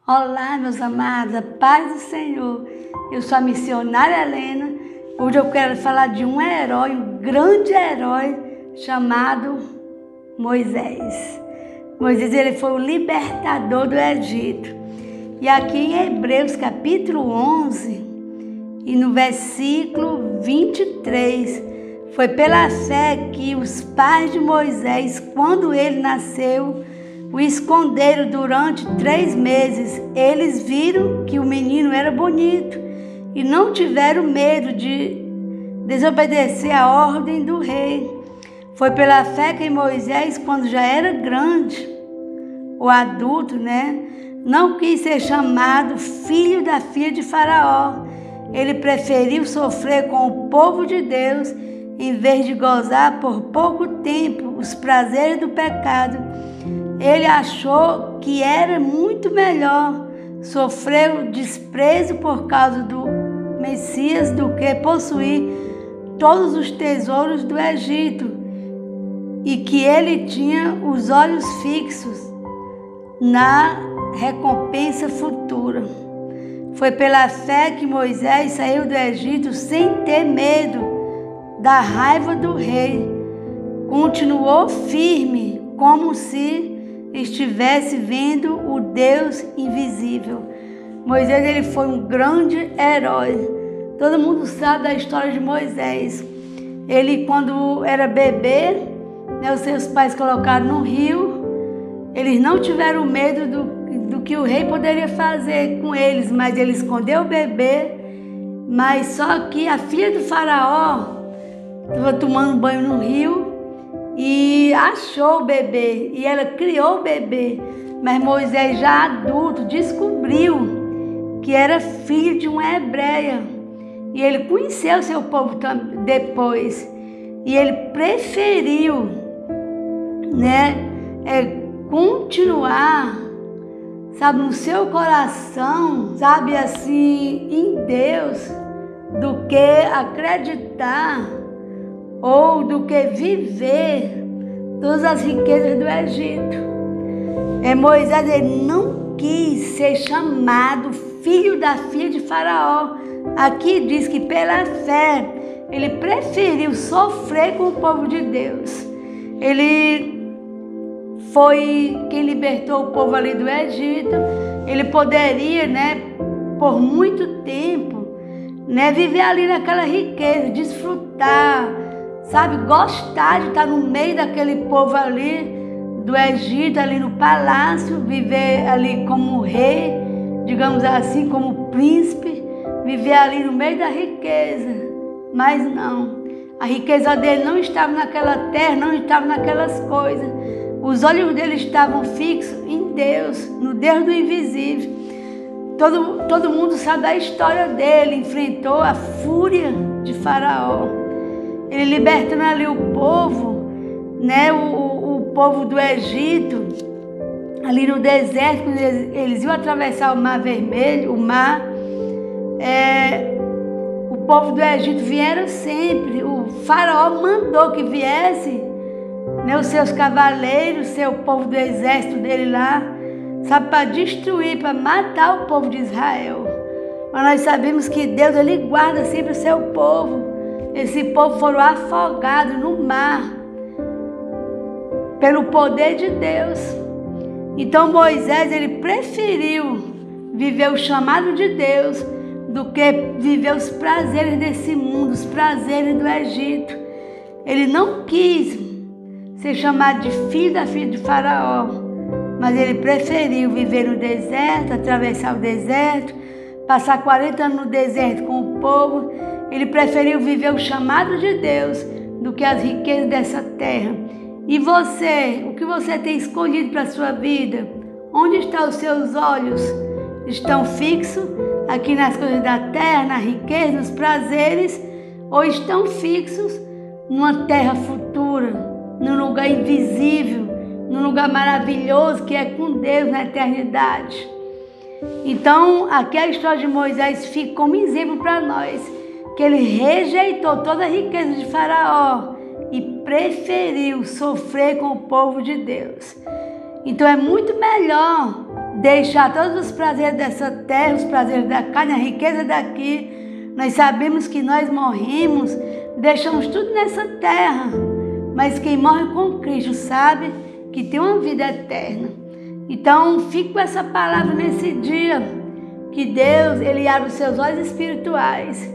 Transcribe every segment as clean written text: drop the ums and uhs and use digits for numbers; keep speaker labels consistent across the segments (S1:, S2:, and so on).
S1: Olá, meus amados, a paz do Senhor. Eu sou a missionária Helena. Hoje eu quero falar de um herói, um grande herói chamado Moisés. Moisés, ele foi o libertador do Egito. E aqui em Hebreus capítulo 11 e no versículo 23, foi pela fé que os pais de Moisés, quando ele nasceu, o esconderam durante 3 meses. Eles viram que o menino era bonito e não tiveram medo de desobedecer a ordem do rei. Foi pela fé que Moisés, quando já era grande, o adulto, não quis ser chamado filho da filha de Faraó. Ele preferiu sofrer com o povo de Deus em vez de gozar por pouco tempo os prazeres do pecado. Ele achou que era muito melhor sofrer o desprezo por causa do Messias do que possuir todos os tesouros do Egito, e que ele tinha os olhos fixos na recompensa futura. Foi pela fé que Moisés saiu do Egito sem ter medo da raiva do rei. Continuou firme, como se estivesse vendo o Deus invisível. Moisés, ele foi um grande herói. Todo mundo sabe da história de Moisés. Ele, quando era bebê, os seus pais colocaram no rio. Eles não tiveram medo do que o rei poderia fazer com eles, mas ele escondeu o bebê. Mas só que a filha do faraó estava tomando banho no rio e achou o bebê, e ela criou o bebê. Mas Moisés, já adulto, descobriu que era filho de uma hebreia, e ele conheceu seu povo depois, e ele preferiu continuar, no seu coração, assim, em Deus, do que acreditar ou do que viver todas as riquezas do Egito. Moisés, ele não quis ser chamado filho da filha de Faraó. Aqui diz que pela fé ele preferiu sofrer com o povo de Deus. Ele foi quem libertou o povo ali do Egito. Ele poderia, por muito tempo, viver ali naquela riqueza, desfrutar, gostar de estar no meio daquele povo ali do Egito, ali no palácio, viver ali como rei, digamos assim, como príncipe, viver ali no meio da riqueza. Mas não, a riqueza dele não estava naquela terra, não estava naquelas coisas. Os olhos dele estavam fixos em Deus, no Deus do invisível. Todo mundo sabe da história dele. Enfrentou a fúria de Faraó. Ele libertando ali o povo, o povo do Egito, ali no deserto, quando eles iam atravessar o Mar Vermelho, o povo do Egito vieram sempre. O Faraó mandou que viesse, os seus cavaleiros, seu povo do exército dele lá, para destruir, para matar o povo de Israel. Mas nós sabemos que Deus, ele guarda sempre o seu povo. Esse povo foram afogados no mar pelo poder de Deus. Então Moisés, ele preferiu viver o chamado de Deus do que viver os prazeres desse mundo, os prazeres do Egito. Ele não quis ser chamado de filho da filha de Faraó, mas ele preferiu viver no deserto, atravessar o deserto, passar 40 anos no deserto com o povo. Ele preferiu viver o chamado de Deus do que as riquezas dessa terra. E você, o que você tem escolhido para a sua vida? Onde estão os seus olhos? Estão fixos aqui nas coisas da terra, na riqueza, nos prazeres? Ou estão fixos numa terra futura, num lugar invisível, num lugar maravilhoso que é com Deus na eternidade? Então, aqui a história de Moisés fica como exemplo para nós, que ele rejeitou toda a riqueza de Faraó e preferiu sofrer com o povo de Deus. Então é muito melhor deixar todos os prazeres dessa terra, os prazeres da carne, a riqueza daqui. Nós sabemos que nós morremos, deixamos tudo nessa terra, mas quem morre com Cristo sabe que tem uma vida eterna. Então, fique com essa palavra nesse dia, que Deus, Ele abre os seus olhos espirituais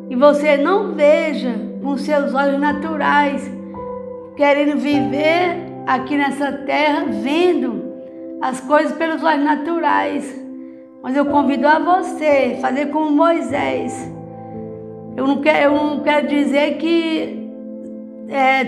S1: e você não veja com os seus olhos naturais, querendo viver aqui nessa terra, vendo as coisas pelos olhos naturais. Mas eu convido a você a fazer como Moisés. Eu não quero dizer que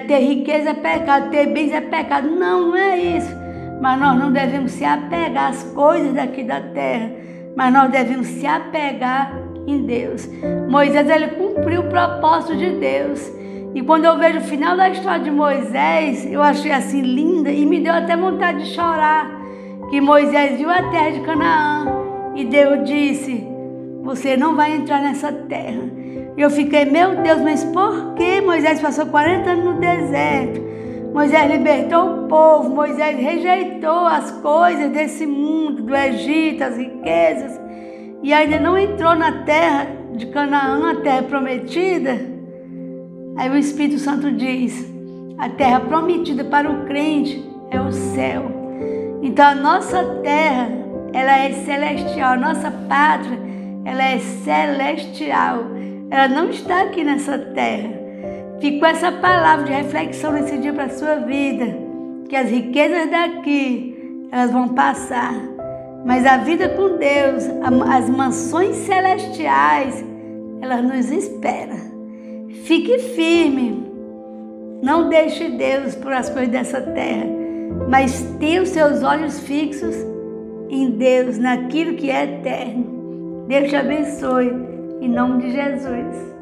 S1: ter riqueza é pecado, ter bens é pecado. Não, não é isso. Mas nós não devemos se apegar às coisas daqui da terra, mas nós devemos se apegar em Deus. Moisés, ele cumpriu o propósito de Deus. E quando eu vejo o final da história de Moisés, eu achei assim linda e me deu até vontade de chorar. Que Moisés viu a terra de Canaã e Deus disse: você não vai entrar nessa terra. E eu fiquei, meu Deus, mas por que Moisés passou 40 anos no deserto? Moisés libertou o povo, Moisés rejeitou as coisas desse mundo, do Egito, as riquezas, e ainda não entrou na terra de Canaã, a terra prometida. Aí o Espírito Santo diz: a terra prometida para o crente é o céu. Então a nossa terra, ela é celestial, a nossa pátria, ela é celestial. Ela não está aqui nessa terra. Fique com essa palavra de reflexão nesse dia para a sua vida, que as riquezas daqui, elas vão passar, mas a vida com Deus, as mansões celestiais, elas nos esperam. Fique firme, não deixe Deus por as coisas dessa terra, mas tenha os seus olhos fixos em Deus, naquilo que é eterno. Deus te abençoe, em nome de Jesus.